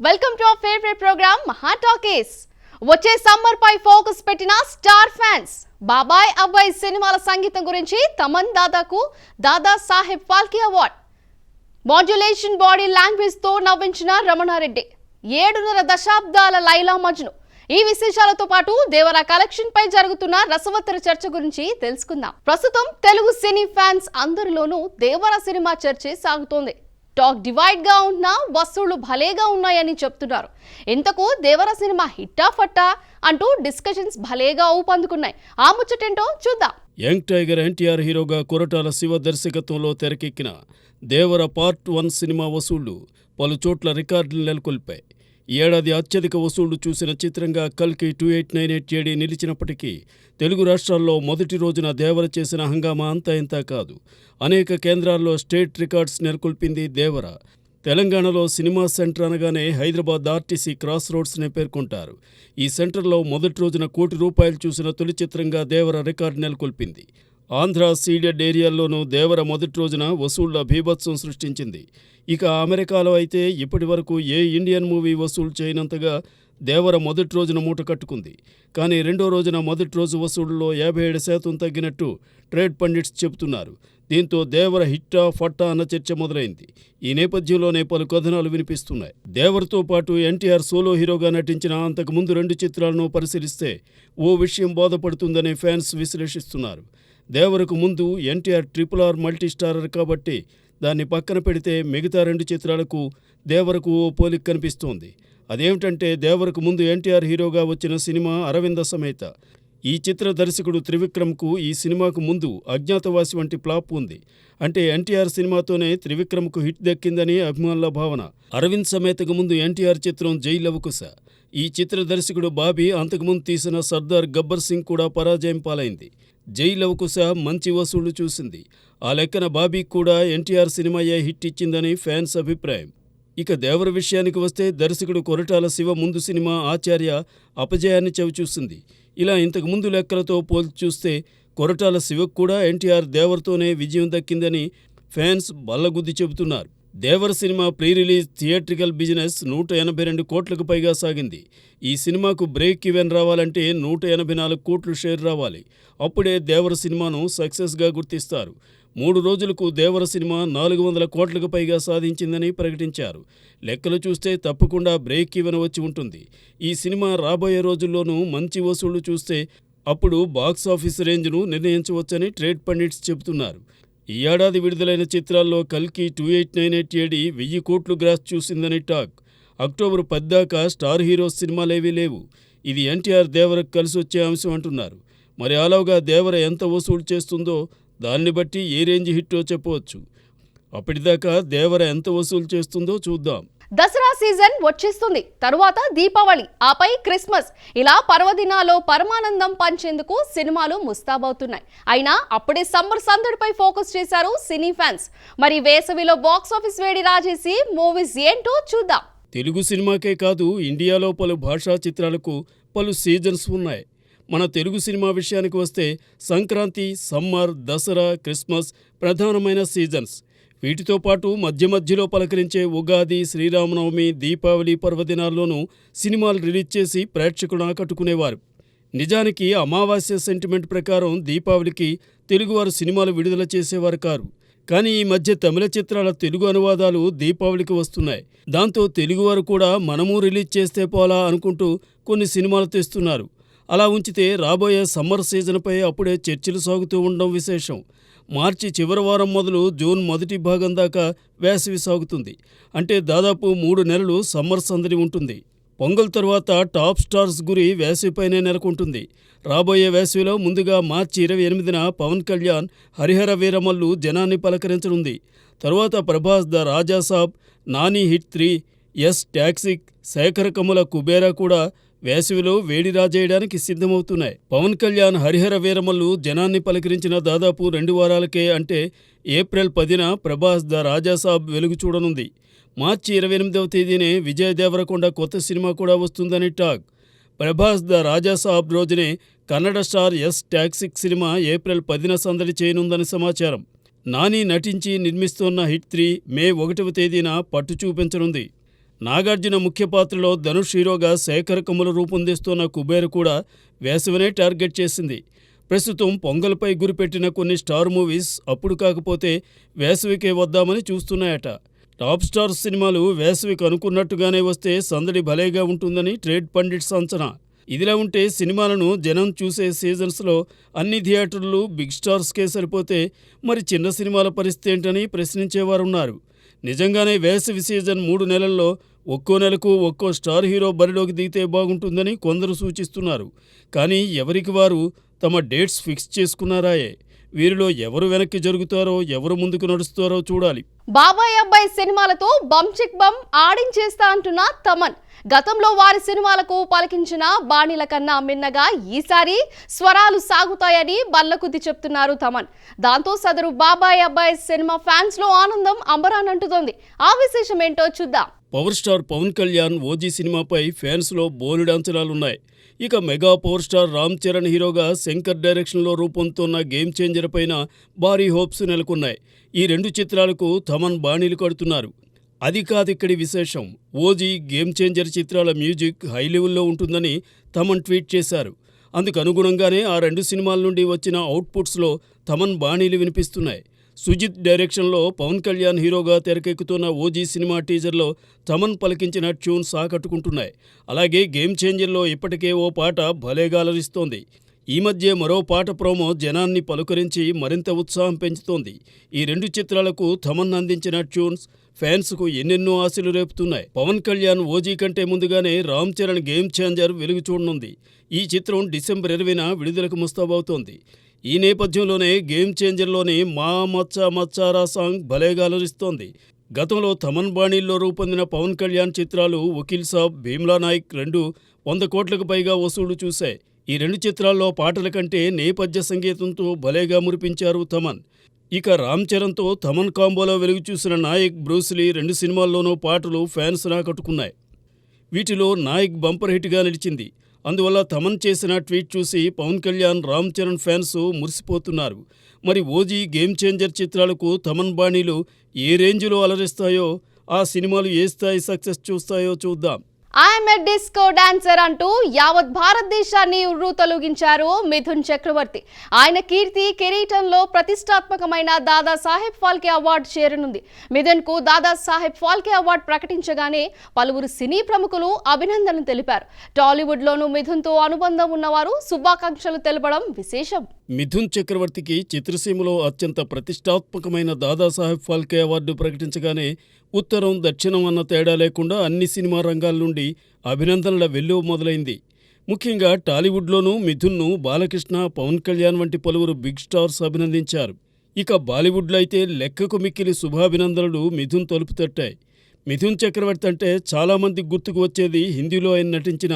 Welcome to our favourite programme Maha talkies. వచ్చే summer పై focus పెట్టిన స్టార్ ఫ్యాన్స్ బాబాయ్ అబ్బాయి సినిమాల సంగీతం గురించి తమన్ దాదాకు Dada Saheb Phalke award, modulation body language తో నవ్వించిన రమణారెడ్డి, 7.5 దశాబ్దాల లైలా మజ్ను. ఈ విశేషాలతో పాటు దేవర కలెక్షన్ పై జరుగుతున్న రసవత్తర చర్చ గురించి తెలుసుకుందాం. ప్రస్తుతం తెలుగు సినీ ఫ్యాన్స్ అందరిలోనూ దేవర సినిమా చర్చే సాగుతోంది. టాక్ డివైడ్ గా ఉన్న వసూళ్లు భలేగా ఉన్నాయని చెప్తున్నారు. ఇంతకు దేవర సినిమా హిట్టా ఫట్టా అంటూ డిస్కషన్స్ భలేగా ఊపందుకున్నాయి. ఆ ముచ్చటేంటో చూద్దాం. యంగ్ టైగర్ ఎన్టీఆర్ హీరోగా కొరటాల శివ దర్శకత్వంలో తెరకెక్కిన దేవర పార్ట్ 1 సినిమా వసూళ్లు పలు చోట్ల రికార్డులు నెలకొల్పాయి. ఈ ఏడాది అత్యధిక వసూళ్లు చూసిన చిత్రంగా కల్కి 2898 ఏడి నిలిచినప్పటికీ తెలుగు రాష్ట్రాల్లో మొదటి రోజున దేవర చేసిన హంగామా అంతా ఇంతా కాదు. అనేక కేంద్రాల్లో స్టేట్ రికార్డ్స్ నెలకొల్పింది దేవర. తెలంగాణలో సినిమా సెంటర్ అనగానే హైదరాబాద్ ఆర్టీసీ క్రాస్ రోడ్స్నే పేర్కొంటారు. ఈ సెంటర్లో మొదటి రోజున ₹1 కోటి చూసిన తొలి చిత్రంగా దేవర రికార్డు నెలకొల్పింది. ఆంధ్ర సీడెడ్ ఏరియాల్లోనూ దేవర మొదటి రోజున వసూళ్ల బీభత్సం సృష్టించింది. ఇక అమెరికాలో అయితే ఇప్పటి వరకు ఏ ఇండియన్ మూవీ వసూలు చేయనంతగా దేవర మొదటి రోజున మూట కట్టుకుంది. కానీ రెండో రోజున మొదటి రోజు వసూళ్లలో 57% తగ్గినట్టు ట్రేడ్ పండిట్స్ చెబుతున్నారు. దీంతో దేవర హిట్టా ఫట్టా అన్న చర్చ మొదలైంది. ఈ నేపథ్యంలోనే పలు కథనాలు వినిపిస్తున్నాయి. దేవరతో పాటు ఎన్టీఆర్ సోలో హీరోగా నటించిన అంతకుముందు 2 చిత్రాలను పరిశీలిస్తే ఓ విషయం బోధపడుతుందని ఫ్యాన్స్ విశ్లేషిస్తున్నారు. దేవరకు ముందు ఎన్టీఆర్ RRR మల్టీ స్టారర్ కాబట్టి దాన్ని పక్కన పెడితే మిగతా 2 చిత్రాలకు దేవరకు ఓ పోలిక కనిపిస్తోంది. అదేమిటంటే దేవరకు ముందు ఎన్టీఆర్ హీరోగా వచ్చిన సినిమా అరవింద సమేత. ఈ చిత్ర దర్శకుడు త్రివిక్రమ్కు ఈ సినిమాకు ముందు అజ్ఞాతవాసి వంటి ఫ్లాప్ ఉంది. అంటే ఎన్టీఆర్ సినిమాతోనే త్రివిక్రమ్కు హిట్ దక్కిందని అభిమానుల భావన. అరవింద్ సమేతకు ముందు ఎన్టీఆర్ చిత్రం జై లవకుశ. ఈ చిత్ర దర్శకుడు బాబీ అంతకుముందు తీసిన సర్దార్ గబ్బర్ సింగ్ కూడా పరాజయం పాలైంది. జై లవకుశ మంచి వసూళ్లు చూసింది. ఆ లెక్కన బాబీకి కూడా ఎన్టీఆర్ సినిమాయే హిట్ ఇచ్చిందని ఫ్యాన్స్ అభిప్రాయం. ఇక దేవర విషయానికి వస్తే దర్శకుడు కొరటాల శివ ముందు సినిమా ఆచార్య అపజయాన్ని చవిచూసింది. ఇలా ఇంతకుముందు లెక్కలతో పోల్చి చూస్తే కొరటాల శివకు కూడా ఎన్టీఆర్ దేవరతోనే విజయం దక్కిందని ఫ్యాన్స్ బల్లగుద్ది చెబుతున్నారు. దేవర సినిమా ప్రీ రిలీజ్ థియేట్రికల్ బిజినెస్ 182 కోట్లకు పైగా సాగింది. ఈ సినిమాకు బ్రేక్ ఈవెన్ రావాలంటే 184 కోట్లు షేర్ రావాలి. అప్పుడే దేవర సినిమాను సక్సెస్గా గుర్తిస్తారు. 3 రోజులకు దేవర సినిమా 400 కోట్లకు పైగా సాధించిందని ప్రకటించారు. లెక్కలు చూస్తే తప్పకుండా బ్రేక్ ఈవెన్ వచ్చి ఉంటుంది. ఈ సినిమా రాబోయే రోజుల్లోనూ మంచి వసూళ్లు చూస్తే అప్పుడు బాక్సాఫీస్ రేంజ్ను నిర్ణయించవచ్చని ట్రేడ్ పండిట్స్ చెబుతున్నారు. ఈ ఏడాది విడుదలైన చిత్రాల్లో కల్కి 2898 ఏడి 1000 కోట్లు గ్రాస్ చూసిందని టాక్. అక్టోబర్ 10 దాకా స్టార్ హీరోస్ సినిమాలేవీ లేవు. ఇది ఎన్టీఆర్ దేవరకు కలిసొచ్చే అంశం అంటున్నారు. మరి అలాగా దేవర ఎంత వసూలు చేస్తుందో దాన్ని బట్టి ఏ రేంజ్ హిట్టో చెప్పవచ్చు. అప్పటిదాకా దేవర ఎంత వసూలు చేస్తుందో చూద్దాం. దసరా సీజన్ వచ్చేస్తుంది. తరువాత దీపావళి, ఆపై క్రిస్మస్. ఇలా పర్వదినాల్లో పరమానందం పంచేందుకు సినిమాలు ముస్తాబవుతున్నాయి. అయినా అప్పుడే సమ్మర్ సందడిపై ఫోకస్ చేశారు సినీ ఫ్యాన్స్. మరి వేసవిలో బాక్సాఫీస్ వేడి రాజేసి మూవీస్ ఏంటో చూద్దాం. తెలుగు సినిమాకే కాదు, ఇండియాలో పలు భాషా చిత్రాలకు పలు సీజన్స్ ఉన్నాయి. మన తెలుగు సినిమా విషయానికి వస్తే సంక్రాంతి, సమ్మర్, దసరా, క్రిస్మస్ ప్రధానమైన సీజన్స్. వీటితో పాటు మధ్య మధ్యలో పలకరించే ఉగాది, శ్రీరామనవమి, దీపావళి పర్వదినాల్లోనూ సినిమాలు రిలీజ్ చేసి ప్రేక్షకులను ఆకట్టుకునేవారు. నిజానికి అమావాస్య సెంటిమెంట్ ప్రకారం దీపావళికి తెలుగువారు సినిమాలు విడుదల చేసేవారు కారు. కానీ ఈ మధ్య తమిళ చిత్రాల తెలుగు అనువాదాలు దీపావళికి వస్తున్నాయి. దాంతో తెలుగువారు కూడా మనము రిలీజ్ చేస్తే పోలా అనుకుంటూ కొన్ని సినిమాలు తెస్తున్నారు. అలా ఉంచితే రాబోయే సమ్మర్ సీజన్పై అప్పుడే చర్చలు సాగుతూ ఉండడం విశేషం. మార్చి చివరి వారం మొదలు జూన్ మొదటి భాగం దాకా వేసవి సాగుతుంది. అంటే దాదాపు 3 నెలలు సమ్మర్ సందడి ఉంటుంది. పొంగల్ తరువాత టాప్ స్టార్స్ గురి వేసవిపైనే నెలకొంటుంది. రాబోయే వేసవిలో ముందుగా మార్చి 28న పవన్ కళ్యాణ్ హరిహర వీరమల్లు జనాన్ని పలకరించనుంది. తరువాత Prabhas the Rajasaab, Nani hit 3, Yash Toxic, Sekhar Kammula Kubera కూడా వేసవిలో వేడి రాజేయడానికి సిద్ధమవుతున్నాయి. పవన్ కళ్యాణ్ హరిహర వీరమల్లు జనాన్ని పలకరించిన దాదాపు 2 వారాలకే, అంటే ఏప్రిల్ 10న ప్రభాస్ ద రాజాసాబ్ వెలుగు చూడనుంది. మార్చి 28వ తేదీనే విజయ్ దేవరకొండ కొత్త సినిమా కూడా వస్తుందని టాక్. ప్రభాస్ ద రాజాసాబ్ రోజునే కన్నడ స్టార్ ఎస్ టాక్సిక్ సినిమా ఏప్రిల్ 10న సందడి చేయనుందని సమాచారం. నాని నటించి నిర్మిస్తోన్న హిట్ 3 మే 1వ తేదీన పట్టు చూపించనుంది. నాగార్జున ముఖ్య పాత్రలో ధనుష్ హీరోగా శేఖర్ కమ్ముల రూపొందిస్తున్న కుబేర్ కూడా వేసవినే టార్గెట్ చేసింది. ప్రస్తుతం పొంగల్పై గురిపెట్టిన కొన్ని స్టార్ మూవీస్ అప్పుడు కాకపోతే వేసవికే వద్దామని చూస్తున్నాయట. టాప్ స్టార్ సినిమాలు వేసవికి అనుకున్నట్టుగానే వస్తే సందడి భలేగా ఉంటుందని ట్రేడ్ పండిట్స్ అంచనా. ఇదిలా ఉంటే సినిమాలను జనం చూసే సీజన్స్లో అన్ని థియేటర్లు బిగ్ స్టార్స్కే సరిపోతే మరి చిన్న సినిమాల పరిస్థితి ఏంటని ప్రశ్నించేవారున్నారు. నిజంగానే వేసవి సీజన్ 3 నెలల్లో ఒక్కో నెలకు ఒక్కో స్టార్ హీరో బరిలోకి దిగితే బాగుంటుందని కొందరు సూచిస్తున్నారు. కానీ ఎవరికి వారు తమ డేట్స్ ఫిక్స్ చేసుకున్నారాయే. వీరిలో ఎవరు వెనక్కి జరుగుతారో ఎవరు ముందుకు నడుస్తారో చూడాలి. బాబాయ్ అబ్బాయి సినిమాలతో బంచిక్ బమ్ ఆడించేస్తా అంటున్న తమన్ గతంలో వారి సినిమాలకు పలికించిన బాణీల కన్నా మిన్నగా ఈసారి స్వరాలు సాగుతాయని బల్లకుద్ది చెప్తున్నారు తమన్. దాంతో సదరు బాబాయ్ అబ్బాయి సినిమా ఫ్యాన్స్ లో ఆనందం అంబరానంటుతోంది. ఆ విశేషం ఏంటో చూద్దాం. Power star Pawan Kalyan OG సినిమాపై ఫ్యాన్స్లో బోలెడు అంచనాలున్నాయి. ఇక mega power star Ram Charan హీరోగా శంకర్ డైరెక్షన్లో రూపొందుతున్న గేమ్ చేంజర్ పైన భారీ హోప్స్ నెలకొన్నాయి. ఈ 2 చిత్రాలకు తమన్ బాణీలు కడుతున్నారు. అది కాదిక్కడి విశేషం. ఓజీ, గేమ్ చేంజర్ చిత్రాల మ్యూజిక్ హై లెవెల్లో ఉంటుందని తమన్ ట్వీట్ చేశారు. అందుకు అనుగుణంగానే ఆ 2 సినిమాల నుండి వచ్చిన అవుట్పుట్స్లో తమన్ బాణీలు వినిపిస్తున్నాయి. సుజిత్ డైరెక్షన్లో పవన్ కళ్యాణ్ హీరోగా తెరకెక్కుతున్న ఓజీ సినిమా టీజర్లో తమన్ పలికించిన ట్యూన్స్ ఆకట్టుకుంటున్నాయి. అలాగే గేమ్ చేంజర్లో ఇప్పటికే ఓ పాట భలేగా అలరిస్తోంది. ఈ మధ్య మరో పాట ప్రోమో జనాన్ని పలుకరించి మరింత ఉత్సాహం పెంచుతోంది. ఈ 2 చిత్రాలకు తమన్ అందించిన ట్యూన్స్ ఫ్యాన్స్కు ఎన్నెన్నో ఆశలు రేపుతున్నాయి. పవన్ కళ్యాణ్ ఓజీ కంటే ముందుగానే రామ్ చరణ్ గేమ్ చేంజర్ వెలుగు చూడనుంది. ఈ చిత్రం డిసెంబర్ 20న విడుదలకు ముస్తాబవుతోంది. ఈ నేపథ్యంలోనే గేమ్ చేంజర్లోని మా మచ్చా మచ్చారా సాంగ్ భలేగా అలరిస్తోంది. గతంలో తమన్ బాణీల్లో రూపొందిన పవన్ కళ్యాణ్ చిత్రాలు వకీల్ సాబ్, భీమ్లా నాయక్ 2 100 కోట్లకు పైగా వసూలు చూశాయి. ఈ 2 చిత్రాల్లో పాటల కంటే నేపథ్య సంగీతంతో భలేగా మురిపించారు తమన్. ఇక రామ్ చరణ్తో తమన్ కాంబోలో వెలుగు చూసిన నాయక్, బ్రూస్లీ 2 సినిమాల్లోనూ పాటలు ఫ్యాన్స్ ఆకట్టుకున్నాయి. వీటిలో నాయక్ బంపర్ హిట్గా నిలిచింది. అందువల్ల తమన్ చేసిన ట్వీట్ చూసి పవన్ కళ్యాణ్, రామ్ చరణ్ ఫ్యాన్స్ మురిసిపోతున్నారు. మరి ఓజీ, గేమ్ చేంజర్ చిత్రాలకు తమన్ బాణీలు ఏ రేంజ్లో అలరిస్తాయో, ఆ సినిమాలు ఏ స్థాయి సక్సెస్ చూస్తాయో చూద్దాం. ఐఎమ్ ఏ డిస్కో డాన్సర్ అంటూ యావత్ భారతదేశాన్ని ఉర్రూతలూగించారు మిథున్ చక్రవర్తి. ఆయన కీర్తి కిరీటంలో ప్రతిష్టాత్మకమైన దాదా సాహెబ్ ఫాల్కే అవార్డు చేరనుంది. మిథున్ కు దాదా సాహెబ్ ఫాల్కే అవార్డు ప్రకటించగానే పలువురు సినీ ప్రముఖులు అభినందనలు తెలిపారు. టాలీవుడ్ లోనూ మిథున్ తో అనుబంధం ఉన్నవారు శుభాకాంక్షలు తెలపడం విశేషం. మిథున్ చక్రవర్తికి చిత్రసీమలో అత్యంత ప్రతిష్టాత్మకమైన దాదాసాహెబ్ ఫాల్కే అవార్డు ప్రకటించగానే ఉత్తరం, దక్షిణం అన్న తేడా లేకుండా అన్ని సినిమా రంగాల నుండి అభినందనల వెల్లువ మొదలైంది. ముఖ్యంగా టాలీవుడ్లోనూ మిథున్ను బాలకృష్ణ, పవన్ కళ్యాణ్ వంటి పలువురు బిగ్ స్టార్స్ అభినందించారు. ఇక బాలీవుడ్లో అయితే లెక్కకు మిక్కిలి శుభాభినందనలు మిథున్ తలుపు తట్టాయి. మిథున్ చక్రవర్తి అంటే చాలామంది గుర్తుకు వచ్చేది హిందీలో ఆయన నటించిన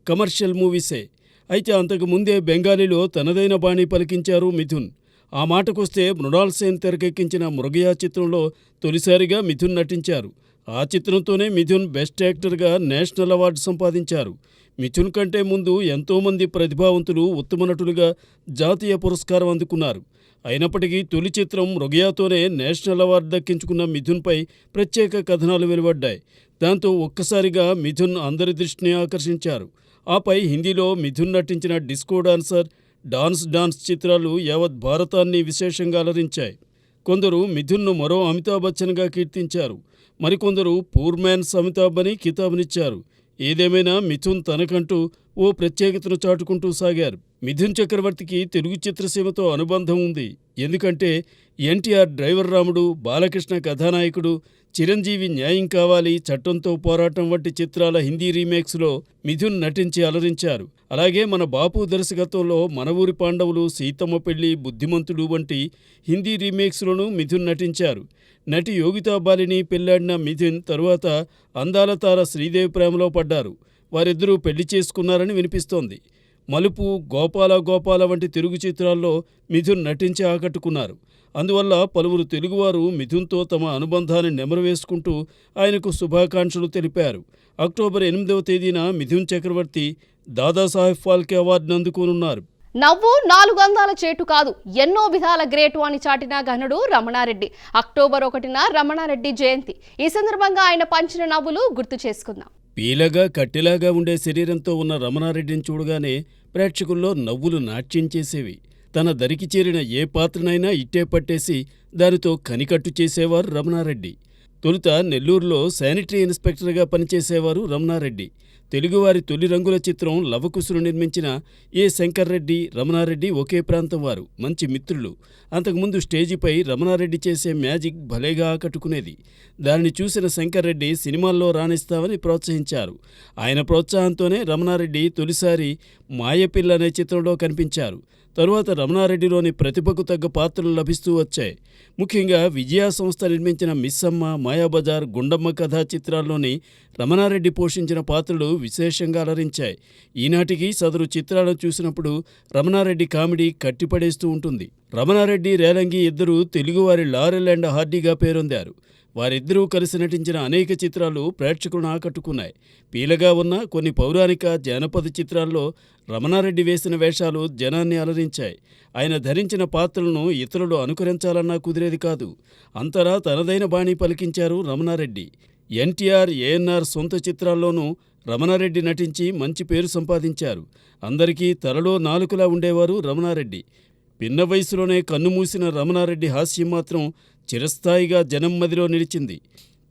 కమర్షియల్ మూవీసే. అయితే అంతకు ముందే బెంగాలీలో తనదైన బాణీ పలికించారు మిథున్. ఆ మాటకొస్తే మృణాల్ సేన్ తెరకెక్కించిన మృగయా చిత్రంలో తొలిసారిగా మిథున్ నటించారు. ఆ చిత్రంతోనే మిథున్ బెస్ట్ యాక్టర్గా నేషనల్ అవార్డు సంపాదించారు. మిథున్ కంటే ముందు ఎంతోమంది ప్రతిభావంతులు ఉత్తమ నటులుగా జాతీయ పురస్కారం అందుకున్నారు. అయినప్పటికీ తొలి చిత్రం మృగయాతోనే నేషనల్ అవార్డు దక్కించుకున్న మిథున్పై ప్రత్యేక కథనాలు వెలువడ్డాయి. దాంతో ఒక్కసారిగా మిథున్ అందరి దృష్టిని ఆకర్షించారు. ఆపై హిందీలో మిథున్ నటించిన డిస్కో డాన్సర్, డాన్స్ చిత్రాలు యావత్ భారతాన్ని విశేషంగా అలరించాయి. కొందరు మిథున్ను మరో అమితాబ్ బచ్చన్గా కీర్తించారు. మరికొందరు పూర్ మ్యాన్స్ అమితాబ్ అని కితాబునిచ్చారు. ఏదేమైనా మిథున్ తనకంటూ ఓ ప్రత్యేకతను చాటుకుంటూ సాగారు. మిథున్ చక్రవర్తికి తెలుగు చిత్రసీమతో అనుబంధం ఉంది. ఎందుకంటే ఎన్టీఆర్ డ్రైవర్ రాముడు, బాలకృష్ణ కథానాయకుడు, చిరంజీవి న్యాయం కావాలి, చట్టంతో పోరాటం వంటి చిత్రాల హిందీ రీమేక్స్లో మిథున్ నటించి అలరించారు. అలాగే మన బాపు దర్శకత్వంలో మన ఊరి పాండవులు, సీతమ్మ పెళ్లి, బుద్ధిమంతుడు వంటి హిందీ రీమేక్స్లోనూ మిథున్ నటించారు. నటి యోగితా బాలిని పెళ్లాడిన మిథున్ తరువాత అందాల తార శ్రీదేవి ప్రేమలో పడ్డారు. వారిద్దరూ పెళ్లి చేసుకున్నారని వినిపిస్తోంది. మలుపు, గోపాల వంటి తెలుగు చిత్రాల్లో మిథున్ నటించి ఆకట్టుకున్నారు. అందువల్ల పలువురు తెలుగువారు మిథున్తో తమ అనుబంధాన్ని నెమరువేసుకుంటూ ఆయనకు శుభాకాంక్షలు తెలిపారు. అక్టోబర్ 8వ తేదీన మిథున్ చక్రవర్తి దాదాసాహెబ్ ఫాల్కే అవార్డును అందుకోనున్నారు. నవ్వు 4 అందాల చేటు కాదు, ఎన్నో విధాల గ్రేటు అని చాటిన ఘనుడు రమణారెడ్డి. అక్టోబర్ 1న రమణారెడ్డి జయంతి. ఈ సందర్భంగా ఆయన పంచిన నవ్వులు గుర్తు చేసుకుందాం. పీలగా కట్టెలాగా ఉండే శరీరంతో ఉన్న రమణారెడ్డిని చూడగానే ప్రేక్షకుల్లో నవ్వులు నాట్యం చేసేవి. తన దరికి చేరిన ఏ పాత్రనైనా ఇట్టే పట్టేసి దానితో కనికట్టు చేసేవారు రమణారెడ్డి. తొలుత నెల్లూరులో శానిటరీ ఇన్స్పెక్టర్గా పనిచేసేవారు రమణారెడ్డి. తెలుగువారి తొలి రంగుల చిత్రం లవకుశులు నిర్మించిన ఏ శంకర్రెడ్డి, రమణారెడ్డి ఒకే ప్రాంతం వారు, మంచి మిత్రులు. అంతకుముందు స్టేజిపై రమణారెడ్డి చేసే మ్యాజిక్ భలేగా ఆకట్టుకునేది. దానిని చూసిన శంకర్రెడ్డి సినిమాల్లో రాణిస్తామని ప్రోత్సహించారు. ఆయన ప్రోత్సాహంతోనే రమణారెడ్డి తొలిసారి మాయపిల్ల అనే చిత్రంలో కనిపించారు. తరువాత రమణారెడ్డిలోని ప్రతిభకు తగ్గ పాత్రలు లభిస్తూ వచ్చాయి. ముఖ్యంగా విజయ సంస్థ నిర్మించిన మిస్సమ్మ, మాయాబజార్, గుండమ్మ కథ చిత్రాల్లోని రమణారెడ్డి పోషించిన పాత్రలు విశేషంగా అలరించాయి. ఈనాటికి సదరు చిత్రాలను చూసినప్పుడు రమణారెడ్డి కామెడీ కట్టిపడేస్తూ ఉంటుంది. రమణారెడ్డి, రేలంగి ఇద్దరూ తెలుగువారి లారెల్ అండ్ హార్డీగా పేరొందారు. వారిద్దరూ కలిసి నటించిన అనేక చిత్రాలు ప్రేక్షకులను ఆకట్టుకున్నాయి. పీలగా ఉన్న కొన్ని పౌరాణిక, జానపద చిత్రాల్లో రమణారెడ్డి వేసిన వేషాలు జనాన్ని అలరించాయి. ఆయన ధరించిన పాత్రలను ఇతరులు అనుకరించాలన్నా కుదిరేది కాదు. అంతలా తనదైన బాణీ పలికించారు రమణారెడ్డి. ఎన్టీఆర్, ఏఎన్ఆర్ సొంత చిత్రాల్లోనూ రమణారెడ్డి నటించి మంచి పేరు సంపాదించారు. అందరికీ తలలో నాలుకలా ఉండేవారు రమణారెడ్డి. పిన్న వయసులోనే కన్నుమూసిన రమణారెడ్డి హాస్యం మాత్రం చిరస్థాయిగా జనం మదిలో నిలిచింది.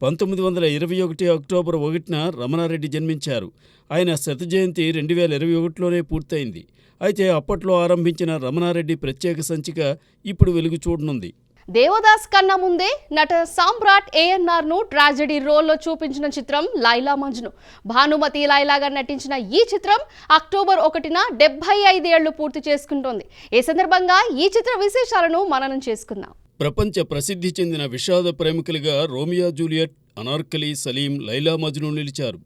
1921 అక్టోబర్ 1న రమణారెడ్డి జన్మించారు. ఆయన శత జయంతి 2021లోనే పూర్తయింది. అయితే అప్పట్లో ఆరంభించిన రమణారెడ్డి ప్రత్యేక సంచిక ఇప్పుడు వెలుగు చూడనుంది. దేవదాస్ కన్నా ముందే నట సామ్రాట్ ఏఎన్ఆర్ ను ట్రాజెడీ రోల్లో చూపించిన చిత్రం లైలా మజ్ను. భానుమతి లైలాగా నటించిన ఈ చిత్రం అక్టోబర్ 1న 75 ఏళ్లు పూర్తి చేసుకుంటోంది. ఈ సందర్భంగా ఈ చిత్ర విశేషాలను మననం చేసుకుందాం. ప్రపంచ ప్రసిద్ధి చెందిన విషాద ప్రేమికులుగా రోమియో జూలియట్, అనార్కలి, సలీం, లైలా మజ్ను నిలిచారు.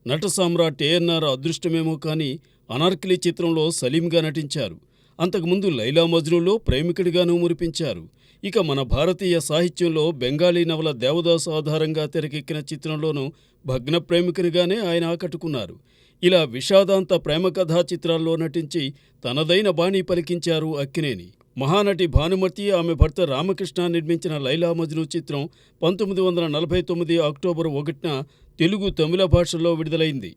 నట సామ్రాట్ ఏఎన్ఆర్ అదృష్టమేమో కానీ అనార్కలి చిత్రంలో సలీంగా నటించారు. అంతకుముందు లైలా మజ్నులో ప్రేమికుడిగానూ మురిపించారు. ఇక మన భారతీయ సాహిత్యంలో బెంగాలీ నవల దేవదాసు ఆధారంగా తెరకెక్కిన చిత్రంలోనూ భగ్న ప్రేమికునిగానే ఆయన ఆకట్టుకున్నారు. ఇలా విషాదాంత ప్రేమ కథా చిత్రాల్లో నటించి తనదైన బాణీ పలికించారు అక్కినేని. మహానటి భానుమతి, ఆమె భర్త రామకృష్ణ నిర్మించిన లైలా మజ్ను చిత్రం 1949 అక్టోబర్ 1న తెలుగు, తమిళ భాషల్లో విడుదలైంది.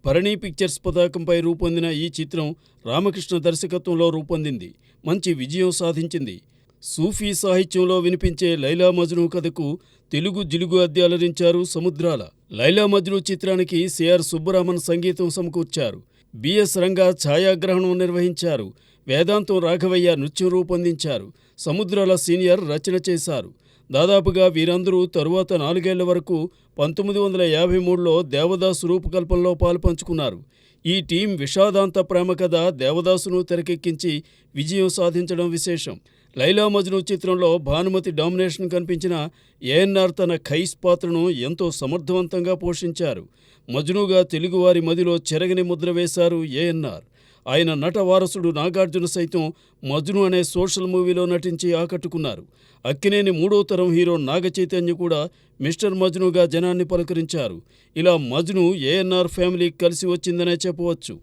భరణి పిక్చర్స్ పతాకంపై రూపొందిన ఈ చిత్రం రామకృష్ణ దర్శకత్వంలో రూపొందింది. మంచి విజయం సాధించింది. సూఫీ సాహిత్యంలో వినిపించే లైలా మజ్ను కథకు తెలుగు జిలుగు అద్దె అలరించారు సముద్రాల. లైలా మజ్ను చిత్రానికి సిఆర్ సుబ్బరామన్ సంగీతం సమకూర్చారు. బిఎస్ రంగా ఛాయాగ్రహణం నిర్వహించారు. వేదాంతం రాఘవయ్య నృత్యం రూపొందించారు. సముద్రాల సీనియర్ రచన చేశారు. దాదాపుగా వీరందరూ తరువాత 4 ఏళ్ల వరకు 1953లో దేవదాసు రూపకల్పనలో పాలుపంచుకున్నారు. ఈ టీం విషాదాంత ప్రేమ కథ దేవదాసును తెరకెక్కించి విజయం సాధించడం విశేషం. లైలా మజ్ను చిత్రంలో భానుమతి డామినేషన్ కనిపించిన ఏఎన్ఆర్ తన ఖైస్ పాత్రను ఎంతో సమర్థవంతంగా పోషించారు. మజ్నుగా తెలుగువారి మదిలో చెరగని ముద్ర వేశారు ఏఎన్ఆర్. ఆయన నట వారసుడు నాగార్జున సైతం మజ్ను అనే సోషల్ మూవీలో నటించి ఆకట్టుకున్నారు. అక్కినేని 3వ తరం హీరో నాగ చైతన్య కూడా మిస్టర్ మజ్నుగా జనాన్ని పలకరించారు. ఇలా మజ్ను ఏఎన్ఆర్ ఫ్యామిలీ కలిసి వచ్చిందనే చెప్పవచ్చు.